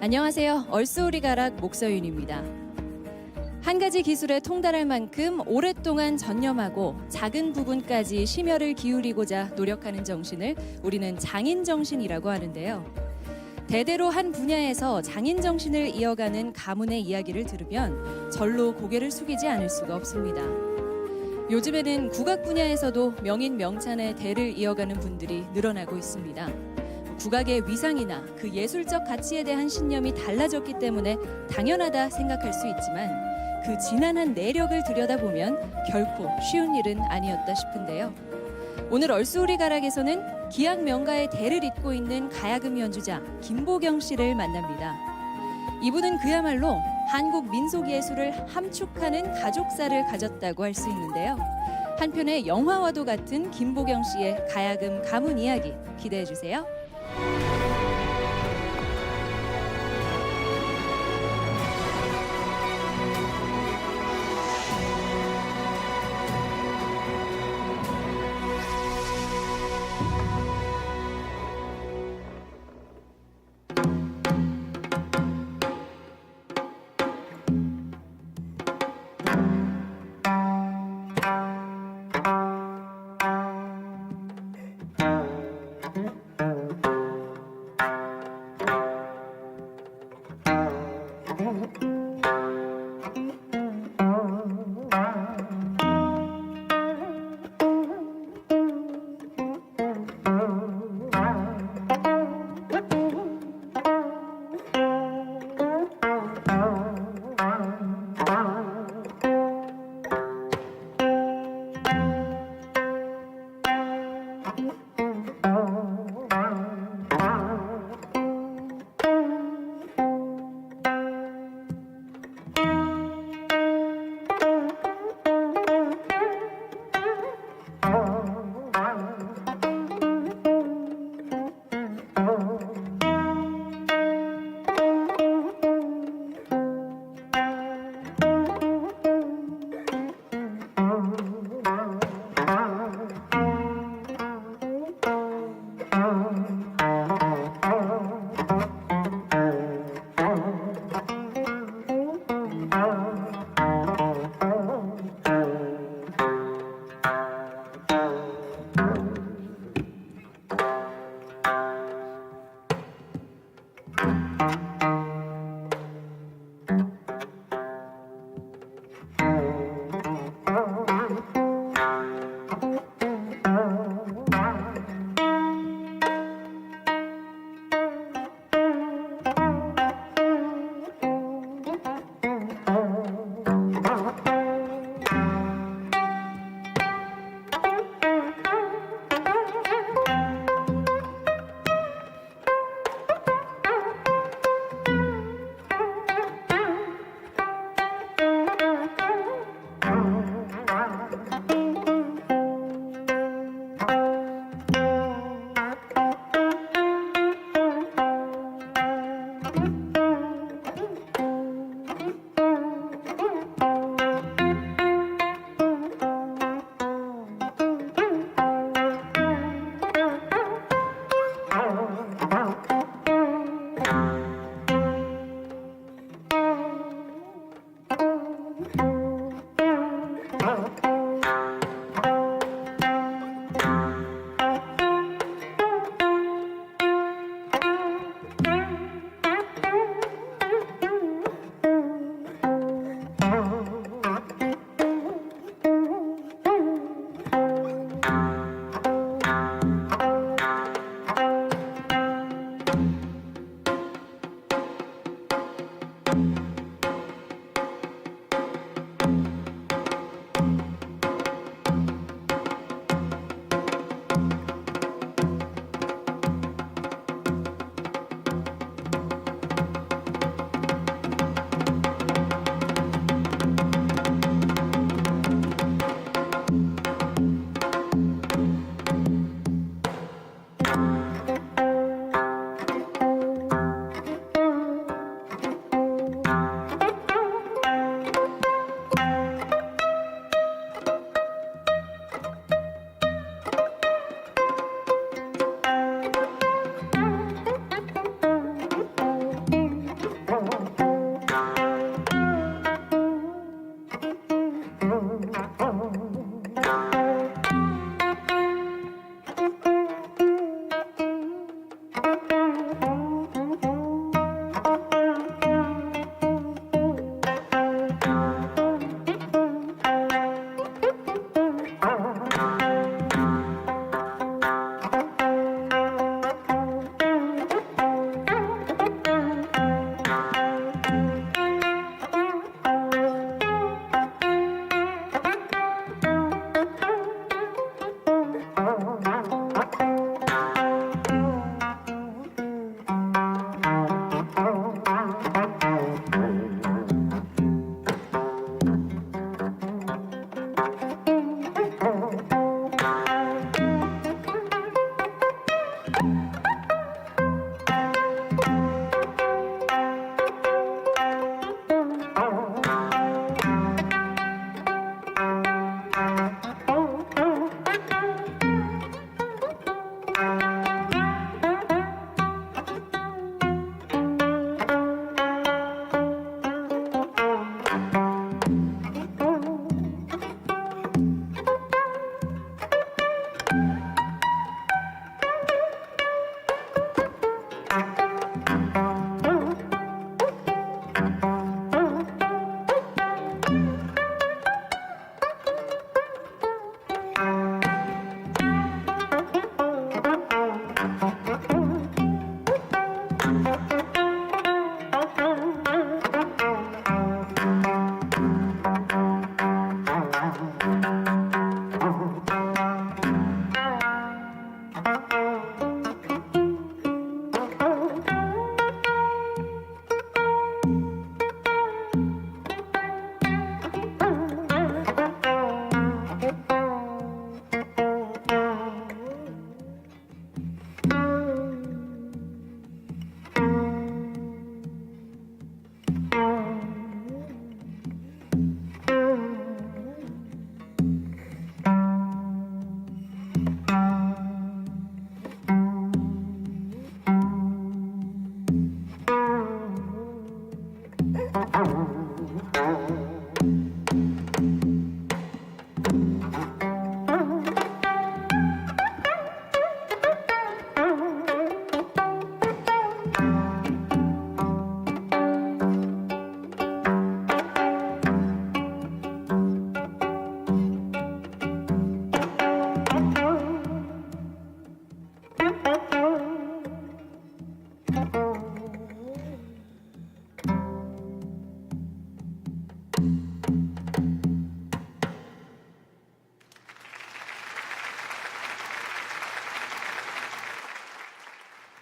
안녕하세요. 얼쏘리 가락 목서윤입니다. 한 가지 기술에 통달할 만큼 오랫동안 전념하고 작은 부분까지 심혈을 기울이고자 노력하는 정신을 우리는 장인 정신이라고 하는데요. 대대로 한 분야에서 장인 정신을 이어가는 가문의 이야기를 들으면 절로 고개를 숙이지 않을 수가 없습니다. 요즘에는 국악 분야에서도 명인 명찬의 대를 이어가는 분들이 늘어나고 있습니다. 국악의 위상이나 그 예술적 가치에 대한 신념이 달라졌기 때문에 당연하다 생각할 수 있지만 그 지난한 내력을 들여다보면 결코 쉬운 일은 아니었다 싶은데요. 오늘 얼쏘리 가락에서는 기악 명가의 대를 잇고 있는 가야금 연주자 김보경 씨를 만납니다. 이분은 그야말로 한국 민속예술을 함축하는 가족사를 가졌다고 할 수 있는데요. 한편의 영화와도 같은 김보경 씨의 가야금 가문 이야기 기대해 주세요.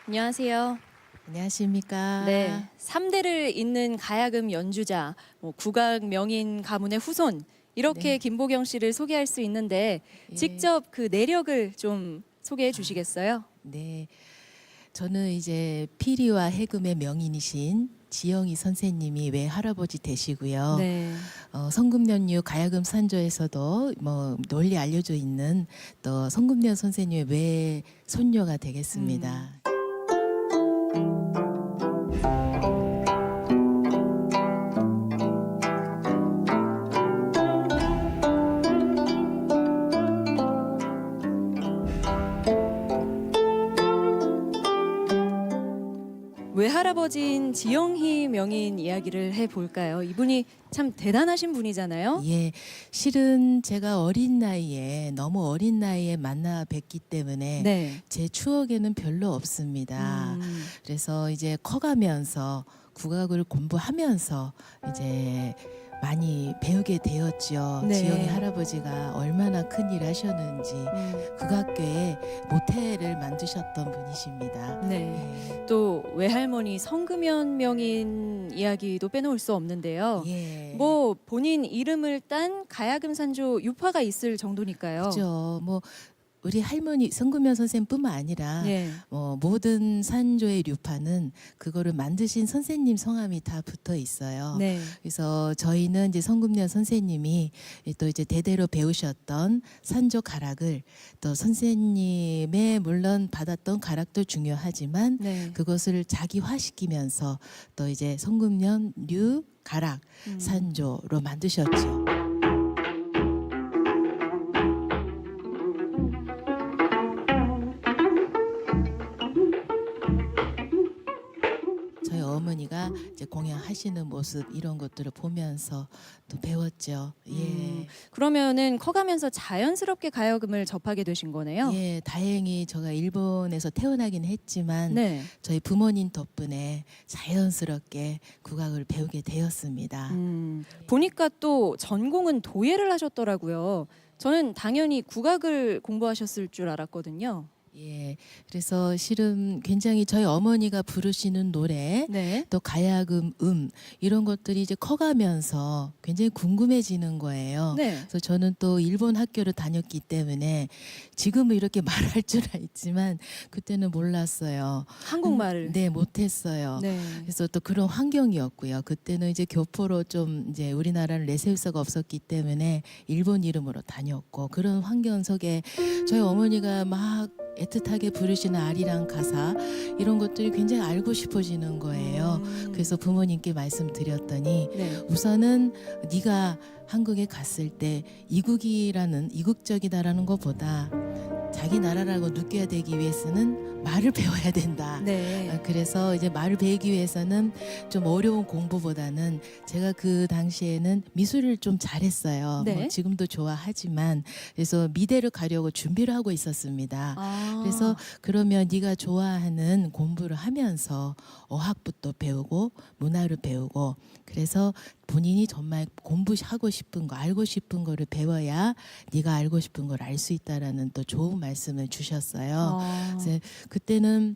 안녕하세요. 안녕하십니까. 네, 3대를 잇는 가야금 연주자, 국악 명인 가문의 후손 이렇게 네. 김보경 씨를 소개할 수 있는데 예. 직접 그 내력을 좀 소개해 주시겠어요? 네, 저는 이제 피리와 해금의 명인이신 지영희 선생님이 외할아버지 되시고요. 네. 성금연유 가야금 산조에서도 뭐 널리 알려져 있는 또 성금연 선생님의 외손녀가 되겠습니다. 외할아버지인 지영희 명인 이야기를 해볼까요? 이분이 참 대단하신 분이잖아요. 예, 실은 제가 어린 나이에 너무 어린 나이에 만나 뵙기 때문에 네. 제 추억에는 별로 없습니다. 그래서 이제 커가면서 국악을 공부하면서 이제 많이 배우게 되었죠. 네. 지영이 할아버지가 얼마나 큰 일 하셨는지 국악계에 모태를 만드셨던 분이십니다. 네. 예. 또 외할머니 성금연 명인 이야기도 빼놓을 수 없는데요. 예. 뭐 본인 이름을 딴 가야금 산조 유파가 있을 정도니까요. 그죠. 뭐 우리 할머니 성금연 선생님뿐만 아니라 네. 모든 산조의 류파는 그거를 만드신 선생님 성함이 다 붙어 있어요. 네. 그래서 저희는 이제 성금연 선생님이 또 이제 대대로 배우셨던 산조 가락을 또 선생님의 물론 받았던 가락도 중요하지만 네. 그것을 자기화시키면서 또 이제 성금연 류 가락 산조로 만드셨죠. 저희 어머니가 이제 공연하시는 모습 이런 것들을 보면서 또 배웠죠. 예. 그러면은 커가면서 자연스럽게 가야금을 접하게 되신 거네요. 예, 다행히 제가 일본에서 태어나긴 했지만 네. 저희 부모님 덕분에 자연스럽게 국악을 배우게 되었습니다. 보니까 또 전공은 도예를 하셨더라고요. 저는 당연히 국악을 공부하셨을 줄 알았거든요. 예, 그래서 실은 굉장히 저희 어머니가 부르시는 노래 네. 또 가야금 이런 것들이 이제 커가면서 굉장히 궁금해지는 거예요. 네. 그래서 저는 또 일본 학교를 다녔기 때문에 지금은 이렇게 말할 줄 알지만 그때는 몰랐어요. 한국말을. 네, 못했어요. 네. 그래서 또 그런 환경이었고요. 그때는 이제 교포로 좀 이제 우리나라는 내세울사가 없었기 때문에 일본 이름으로 다녔고 그런 환경 속에 저희 어머니가 막 애틋하게 부르시는 아리랑 가사 이런 것들이 굉장히 알고 싶어지는 거예요. 그래서 부모님께 말씀드렸더니 네. 우선은 네가 한국에 갔을 때 이국적이다라는 것보다 자기 나라라고 느껴야 되기 위해서는 말을 배워야 된다. 네. 그래서 이제 말을 배우기 위해서는 좀 어려운 공부보다는 제가 그 당시에는 미술을 좀 잘했어요. 네. 뭐 지금도 좋아하지만 그래서 미대를 가려고 준비를 하고 있었습니다. 아. 그래서 그러면 네가 좋아하는 공부를 하면서 어학부터 배우고 문화를 배우고 그래서 본인이 정말 공부하고 싶은 거 알고 싶은 거를 배워야 네가 알고 싶은 걸 알 수 있다라는 또 좋은 말씀을 주셨어요. 그래서 그때는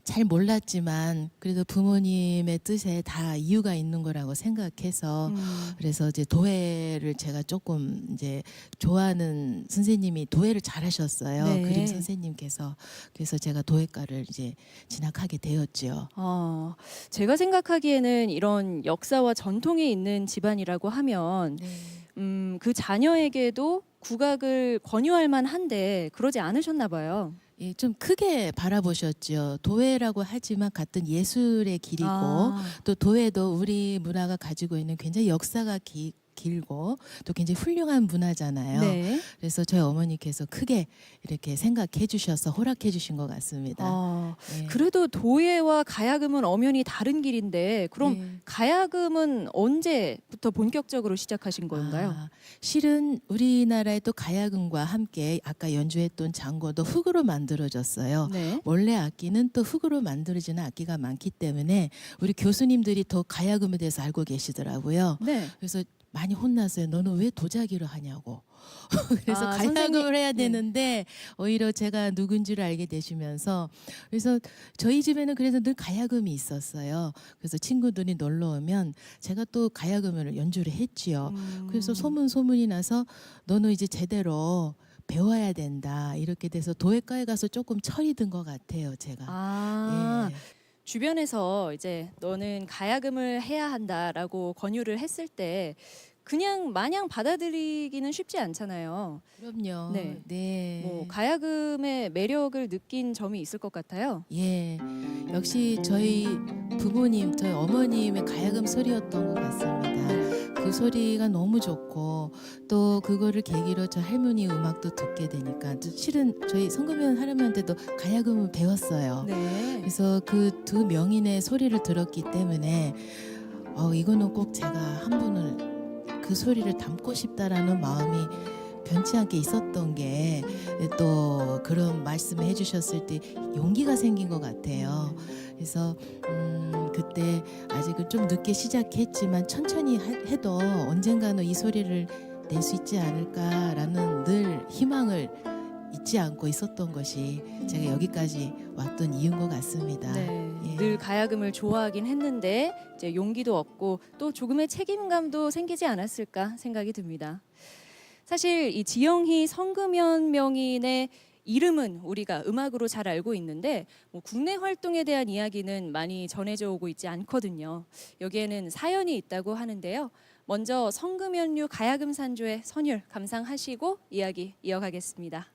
잘 몰랐지만 그래도 부모님의 뜻에 다 이유가 있는 거라고 생각해서 그래서 이제 도예를 제가 조금 이제 좋아하는 선생님이 도예를 잘하셨어요. 네. 그림 선생님께서. 그래서 제가 도예과를 이제 진학하게 되었죠. 제가 생각하기에는 이런 역사와 전통이 있는 집안이라고 하면 그 자녀에게도 국악을 권유할 만한데 그러지 않으셨나 봐요. 예, 좀 크게 바라보셨죠. 도예라고 하지만 같은 예술의 길이고 또 도예도 우리 문화가 가지고 있는 굉장히 역사가 길고 또 굉장히 훌륭한 문화잖아요. 네. 그래서 저희 어머니께서 크게 이렇게 생각해 주셔서 허락해 주신 것 같습니다. 예. 그래도 도예와 가야금은 엄연히 다른 길인데 그럼 예. 가야금은 언제부터 본격적으로 시작하신 건가요? 실은 우리나라의 또 가야금과 함께 아까 연주했던 장구도 흙으로 만들어졌어요. 네. 원래 악기는 또 흙으로 만들어지는 악기가 많기 때문에 우리 교수님들이 더 가야금에 대해서 알고 계시더라고요. 네. 그래서 많이 혼났어요. 너는 왜 도자기를 하냐고. 그래서 가야금을 선생님, 해야 되는데 오히려 제가 누군지를 알게 되시면서 그래서 저희 집에는 그래서 늘 가야금이 있었어요. 그래서 친구들이 놀러 오면 제가 또 가야금을 연주를 했지요. 그래서 소문이 나서 너는 이제 제대로 배워야 된다. 이렇게 돼서 도예과에 가서 조금 철이 든 것 같아요. 제가. 예. 주변에서 이제 너는 가야금을 해야 한다라고 권유를 했을 때 그냥 마냥 받아들이기는 쉽지 않잖아요. 그럼요. 네. 네. 뭐 가야금의 매력을 느낀 점이 있을 것 같아요. 예. 역시 저희 부모님, 저희 어머님의 가야금 소리였던 것 같습니다. 그 소리가 너무 좋고 또 그거를 계기로 저 할머니 음악도 듣게 되니까 실은 저희 성금현 할머니한테도 가야금을 배웠어요. 네. 그래서 그 두 명인의 소리를 들었기 때문에 이거는 꼭 제가 한 분을 그 소리를 담고 싶다라는 마음이 변치 않게 있었던 게 또 그런 말씀을 해주셨을 때 용기가 생긴 것 같아요. 그래서 그때 아직은 좀 늦게 시작했지만 천천히 해도 언젠가는 이 소리를 낼 수 있지 않을까라는 늘 희망을 잊지 않고 있었던 것이 제가 여기까지 왔던 이유인 것 같습니다. 네. 예. 늘 가야금을 좋아하긴 했는데 이제 용기도 얻고 또 조금의 책임감도 생기지 않았을까 생각이 듭니다. 사실 이 지영희 성금현 명인의 이름은 우리가 음악으로 잘 알고 있는데 뭐 국내 활동에 대한 이야기는 많이 전해져 오고 있지 않거든요. 여기에는 사연이 있다고 하는데요. 먼저 성금현류 가야금 산조의 선율 감상하시고 이야기 이어가겠습니다.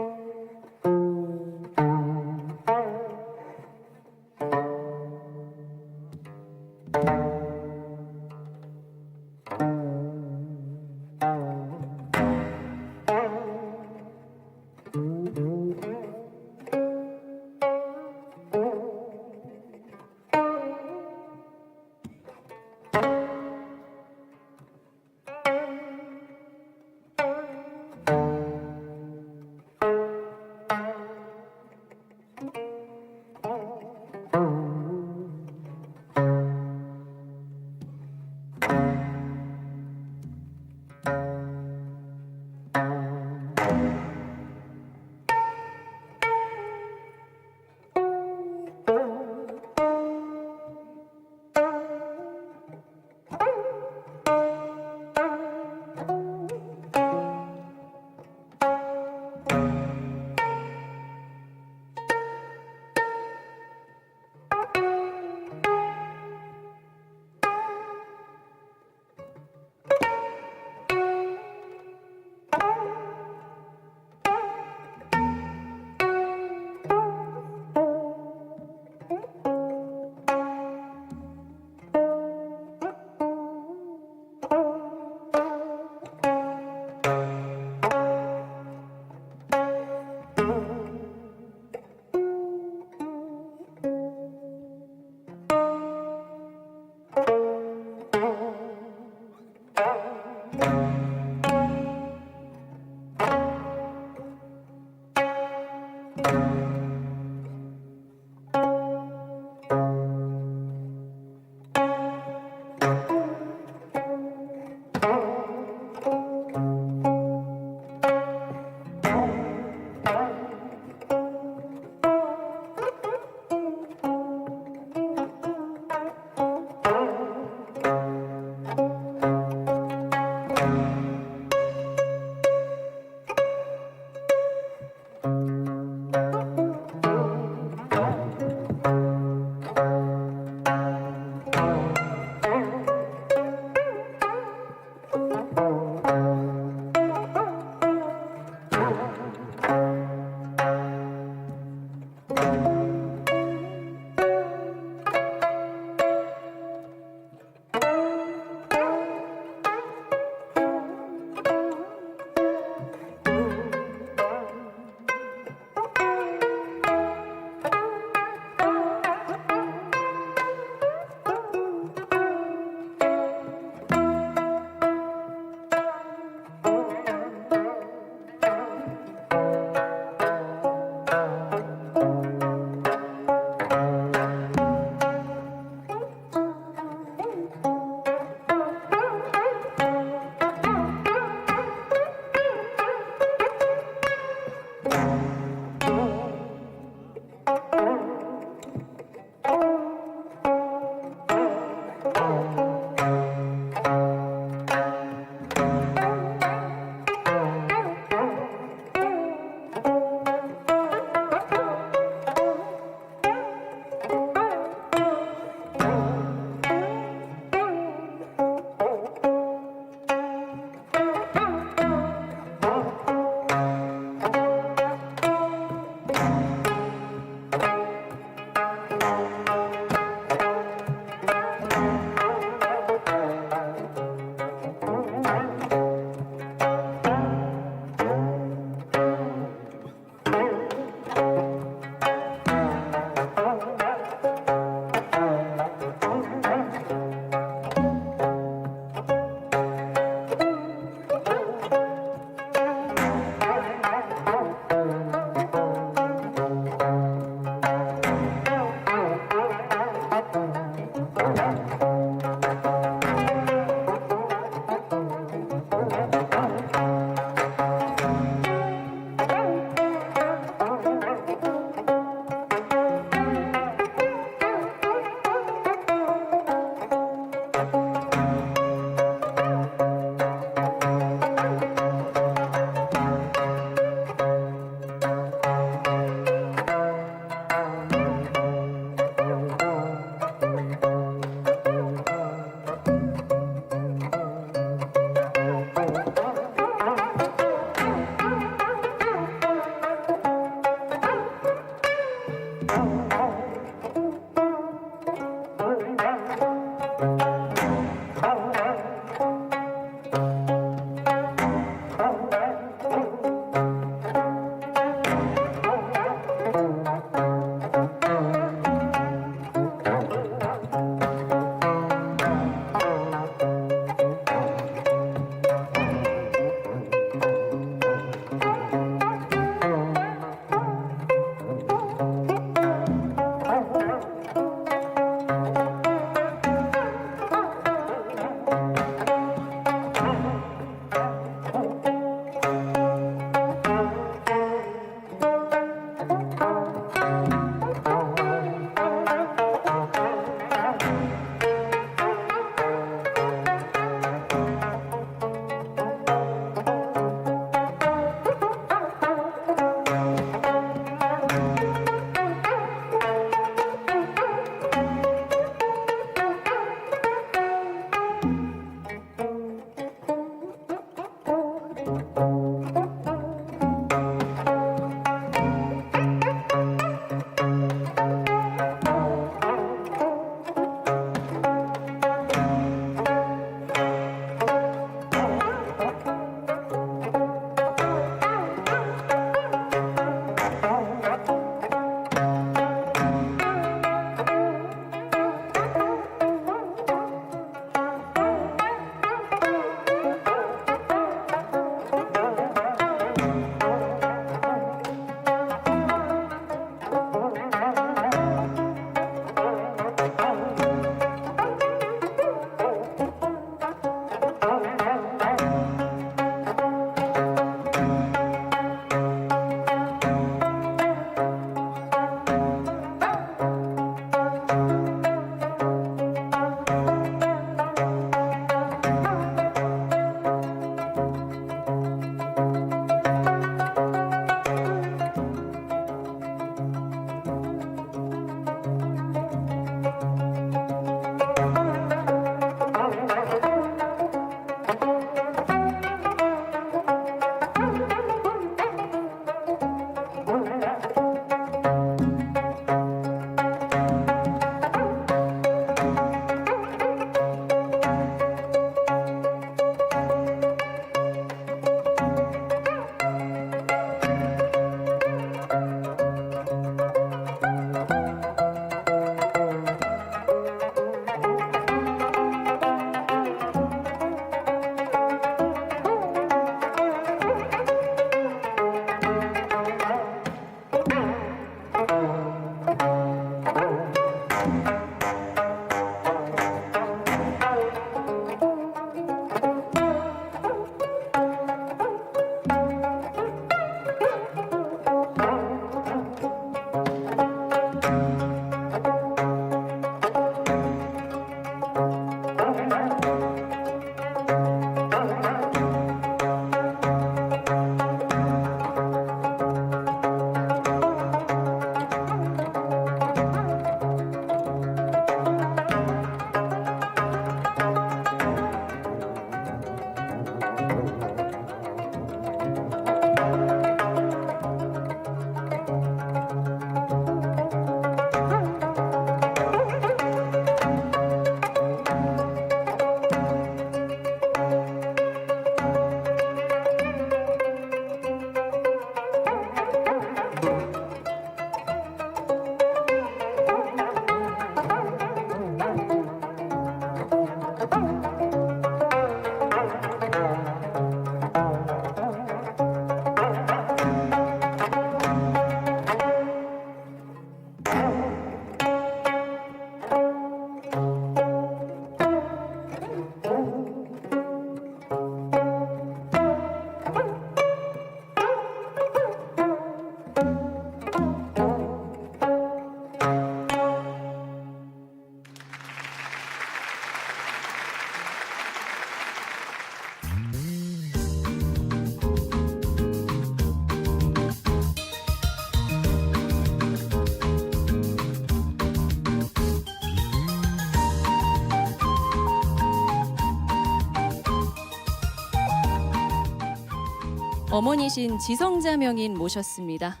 어머니신 지성자 명인 모셨습니다.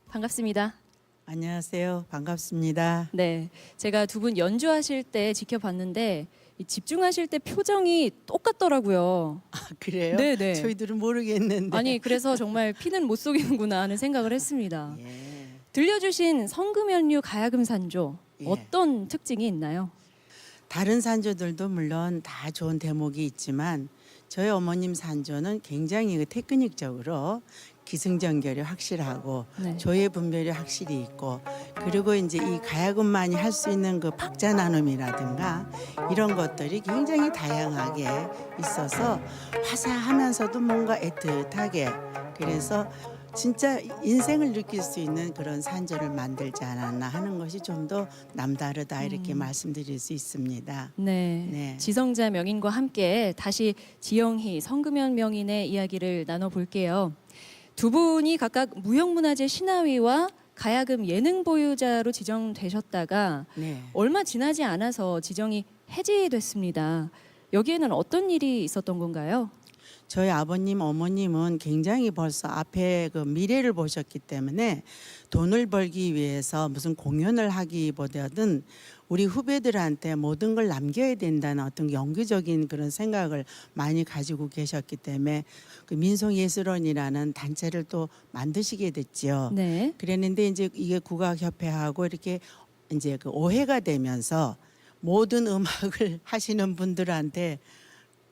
반갑습니다. 안녕하세요. 반갑습니다. 네, 제가 두 분 연주하실 때 지켜봤는데 이 집중하실 때 표정이 똑같더라고요. 아, 그래요? 네네. 저희들은 모르겠는데. 아니 그래서 정말 피는 못 속이는구나 하는 생각을 했습니다. 예. 들려주신 성금연류 가야금 산조 예. 어떤 특징이 있나요? 다른 산조들도 물론 다 좋은 대목이 있지만 저희 어머님 산조는 굉장히 테크닉적으로 기승전결이 확실하고 네. 조예 분별이 확실히 있고 그리고 이제 이 가야금만이 할 수 있는 그 박자 나눔이라든가 이런 것들이 굉장히 다양하게 있어서 화사하면서도 뭔가 애틋하게 그래서 진짜 인생을 느낄 수 있는 그런 산조를 만들지 않았나 하는 것이 좀 더 남다르다 이렇게 말씀드릴 수 있습니다. 네. 네. 지성자 명인과 함께 다시 지영희 성금연 명인의 이야기를 나눠볼게요. 두 분이 각각 무형문화재 신화위와 가야금 예능 보유자로 지정되셨다가 네. 얼마 지나지 않아서 지정이 해지됐습니다. 여기에는 어떤 일이 있었던 건가요? 저희 아버님, 어머님은 굉장히 벌써 앞에 그 미래를 보셨기 때문에 돈을 벌기 위해서 무슨 공연을 하기보다는 우리 후배들한테 모든 걸 남겨야 된다는 어떤 영구적인 그런 생각을 많이 가지고 계셨기 때문에 그 민속예술원이라는 단체를 또 만드시게 됐죠. 네. 그랬는데 이제 이게 국악협회하고 이렇게 이제 그 오해가 되면서 모든 음악을 하시는 분들한테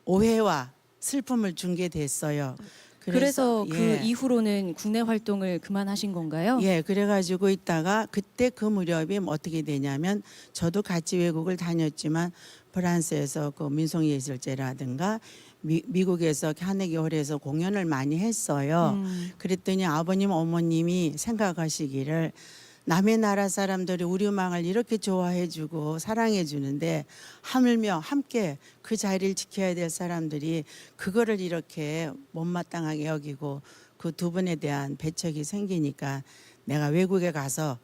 오해와 슬픔을 준게 됐어요. 그래서 그 예. 이후로는 국내 활동을 그만하신 건가요? 예, 그래가지고 있다가 그때 그 무렵이 어떻게 되냐면 저도 같이 외국을 다녔지만 프랑스에서 그 민속예술제라든가 미국에서 카네기홀에서 공연을 많이 했어요. 그랬더니 아버님, 어머님이 생각하시기를 남의 나라 사람들이 우리 음악을 이렇게 좋아해주고 사랑해주는데 하물며 함께 그 자리를 지켜야 될 사람들이 그거를 이렇게 못마땅하게 여기고 그 두 분에 대한 배척이 생기니까 내가 외국에 가서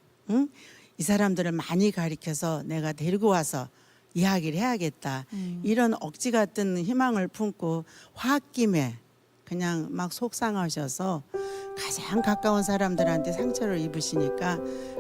이 사람들을 많이 가리켜서 내가 데리고 와서 이야기를 해야겠다. 이런 억지 같은 희망을 품고 홧김에 그냥 막 속상하셔서 가장 가까운 사람들한테 상처를 입으시니까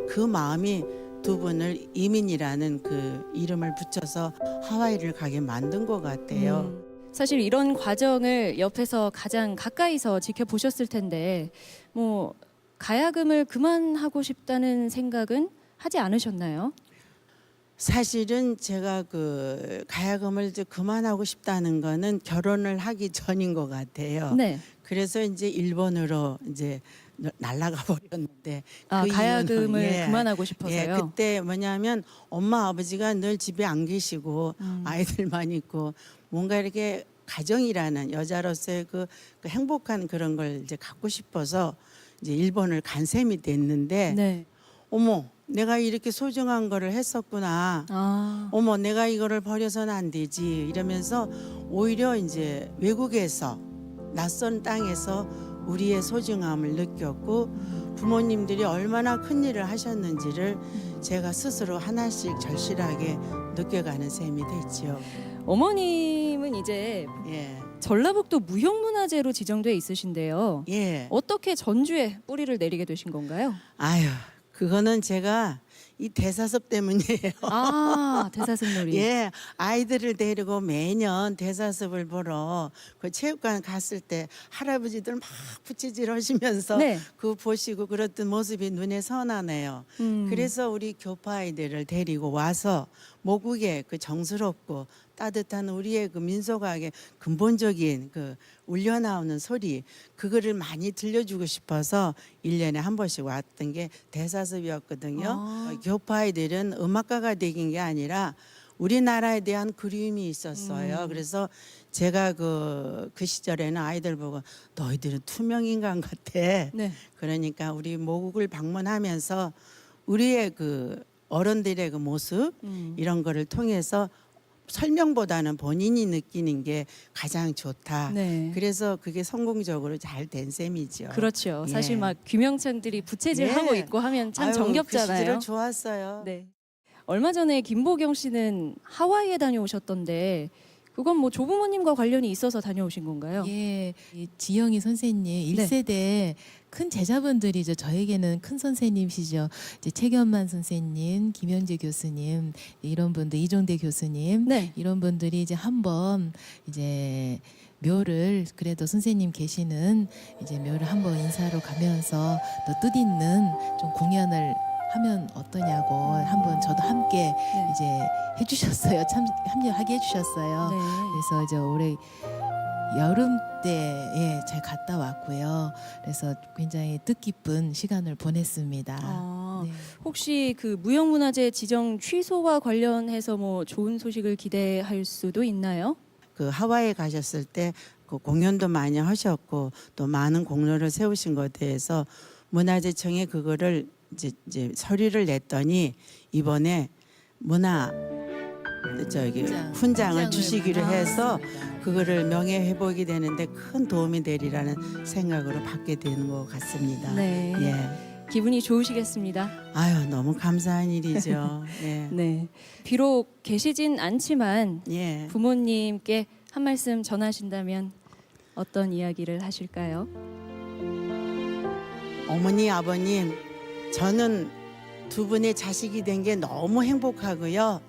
그 마음이 두 분을 이민이라는 그 이름을 붙여서 하와이를 가게 만든 것 같아요. 사실 이런 과정을 옆에서 가장 가까이서 지켜보셨을 텐데 뭐 가야금을 그만하고 싶다는 생각은 하지 않으셨나요? 사실은 제가 그 가야금을 이제 그만하고 싶다는 거는 결혼을 하기 전인 것 같아요. 네. 그래서 이제 일본으로 이제 날아가 버렸는데 아, 그 가야금을 이유는, 예. 그만하고 예, 싶어서요. 그때 뭐냐면 엄마 아버지가 늘 집에 안 계시고 아이들만 있고 뭔가 이렇게 가정이라는 여자로서의 그 행복한 그런 걸 이제 갖고 싶어서 이제 일본을 간 셈이 됐는데 네. 어머 내가 이렇게 소중한 거를 했었구나. 아. 어머 내가 이거를 버려서는 안 되지 이러면서 오히려 이제 외국에서 낯선 땅에서 우리의 소중함을 느꼈고 부모님들이 얼마나 큰 일을 하셨는지를 제가 스스로 하나씩 절실하게 느껴가는 셈이 됐죠. 어머님은 이제 예, 전라북도 무형문화재로 지정돼 있으신데요. 예. 어떻게 전주에 뿌리를 내리게 되신 건가요? 아유, 그거는 제가 이 대사섭 때문이에요. 아, 대사슴놀이. 예, 아이들을 데리고 매년 대사습을 보러 그 체육관 갔을 때 할아버지들 막 부채질 하시면서 네. 그 보시고 그랬던 모습이 눈에 선하네요. 그래서 우리 교파 아이들을 데리고 와서 모국의 그 정스럽고 따뜻한 우리의 그 민속악의 근본적인 그 울려 나오는 소리 그거를 많이 들려주고 싶어서 1년에 한 번씩 왔던 게 대사습이었거든요. 아. 교파 아이들은 음악가가 되긴 게 아니라 우리나라에 대한 그리움이 있었어요. 그래서 제가 그 시절에는 아이들 보고 너희들은 투명 인간 같아. 네. 그러니까 우리 모국을 방문하면서 우리의 그 어른들의 그 모습 이런 거를 통해서 설명보다는 본인이 느끼는 게 가장 좋다. 네. 그래서 그게 성공적으로 잘 된 셈이죠. 그렇죠. 예. 사실 막 귀명창들이 부채질하고 예. 있고 하면 참 아유, 그 정겹잖아요. 시절 좋았어요. 네. 얼마 전에 김보경 씨는 하와이에 다녀오셨던데 그건 뭐 조부모님과 관련이 있어서 다녀오신 건가요? 예, 이 지영희 선생님 1세대 큰 제자분들이죠. 저에게는 큰 선생님이시죠. 이제 최견만 선생님, 김현재 교수님, 이런 분들, 이종대 교수님, 네. 이런 분들이 이제 한번 이제 묘를 그래도 선생님 계시는 이제 묘를 한번 인사로 가면서 또 뜻있는 좀 공연을 하면 어떠냐고 한번 저도 함께 네. 이제 해주셨어요. 참 합류하게 해주셨어요. 네. 그래서 이제 올해 여름 때에 잘 갔다 왔고요. 그래서 굉장히 뜻깊은 시간을 보냈습니다. 아, 네. 혹시 그 무형문화재 지정 취소와 관련해서 뭐 좋은 소식을 기대할 수도 있나요? 그 하와이에 가셨을 때 그 공연도 많이 하셨고 또 많은 공로를 세우신 것에 대해서 문화재청에 그거를 이제 서류를 냈더니 이번에 문화 훈장을 주시기로 해서 그거를 명예 회복이 되는데 큰 도움이 되리라는 생각으로 받게 되는 것 같습니다. 네. 예. 기분이 좋으시겠습니다. 아유 너무 감사한 일이죠. 예. 네. 비록 계시진 않지만 예. 부모님께 한 말씀 전하신다면 어떤 이야기를 하실까요? 어머니 아버님 저는 두 분의 자식이 된 게 너무 행복하고요.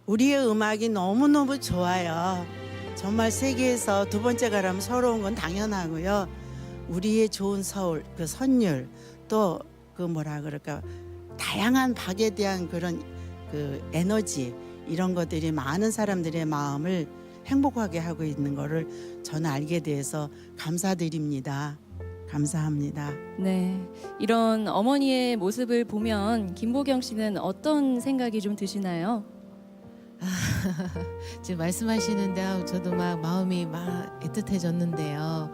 우리의 음악이 너무너무 좋아요. 정말 세계에서 두 번째 가라면 서러운 건 당연하고요. 우리의 좋은 서울, 그 선율, 또 그 뭐라 그럴까 다양한 박에 대한 그런 그 에너지 이런 것들이 많은 사람들의 마음을 행복하게 하고 있는 거를 저는 알게 돼서 감사드립니다. 감사합니다. 네. 이런 어머니의 모습을 보면 김보경 씨는 어떤 생각이 좀 드시나요? 지금 말씀하시는데 저도 막 마음이 막 애틋해졌는데요.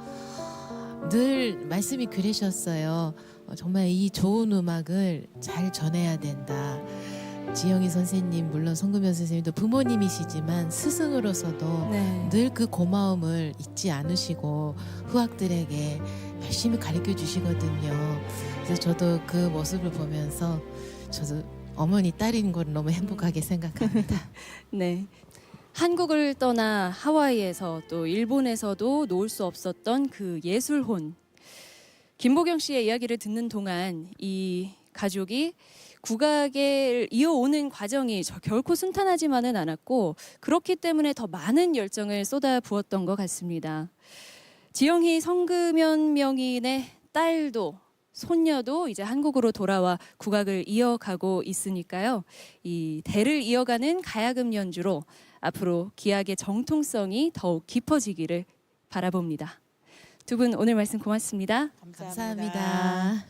늘 말씀이 그러셨어요. 정말 이 좋은 음악을 잘 전해야 된다. 지영희 선생님 물론 송금현 선생님도 부모님이시지만 스승으로서도 네. 늘 그 고마움을 잊지 않으시고 후학들에게 열심히 가르쳐 주시거든요. 그래서 저도 그 모습을 보면서 저도 어머니 딸인 걸 너무 행복하게 생각합니다. 네. 한국을 떠나 하와이에서 또 일본에서도 놓을 수 없었던 그 예술혼. 김보경 씨의 이야기를 듣는 동안 이 가족이 국악을 이어오는 과정이 결코 순탄하지만은 않았고 그렇기 때문에 더 많은 열정을 쏟아 부었던 것 같습니다. 지영희 성금연 명인의 딸도 손녀도 이제 한국으로 돌아와 국악을 이어가고 있으니까요. 이 대를 이어가는 가야금 연주로 앞으로 기악의 정통성이 더욱 깊어지기를 바라봅니다. 두 분 오늘 말씀 고맙습니다. 감사합니다.